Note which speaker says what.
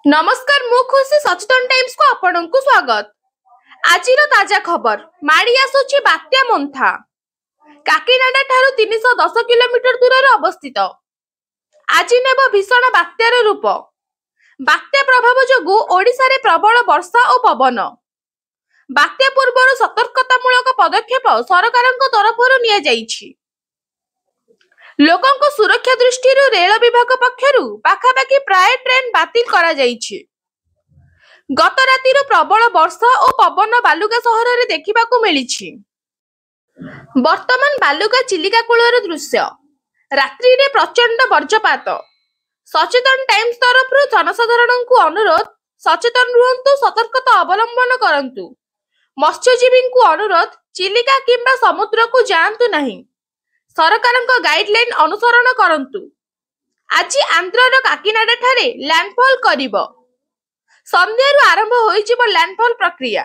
Speaker 1: नमस्कार मु खुशी सचेतन टाइम्स को आपनकु स्वागत। आजिर ताजा खबर माड़ी आसुची बात्या मंथा। काकीनाडा ठारू 310 किलोमीटर दूर अवस्थित आज नेब भीषण बात्यार रूप। बात्या प्रभाव जोगु ओडिशा रे प्रबल वर्षा और पवन। बात्या पूर्व सतर्कतामूलक पदक्षेप सरकारक तरफरु निया जाइछि। लोकंको सुरक्षा दृष्टि रेल विभाग पक्षरु पाखापाखि प्राय ट्रेन बातिल करा जाइछि। गत रातिर प्रबल वर्षा और पवन बालुगा सहर रे देखिबाकू मिलिछि। वर्तमान बालुगा चिलिका कूलर दृश्य। रात्रि रे प्रचंड वज्रपात। सचेतन टाइम्स तरफ जनसाधारण को अनुरोध सचेतन रुहंतु, सतर्कता अवलंबन करंतु। मत्स्यजीवी को अनुरोध चिलिका किंबा समुद्र को जांतु नहीं। सरकारଙ୍କ गाइडलाइन अनुसरण करंतु। आज आंध्रर काकीनाडा ठारे लैंडफॉल करिवो। संध्यारू आरंभ होइजिवो लैंडफॉल प्रक्रिया।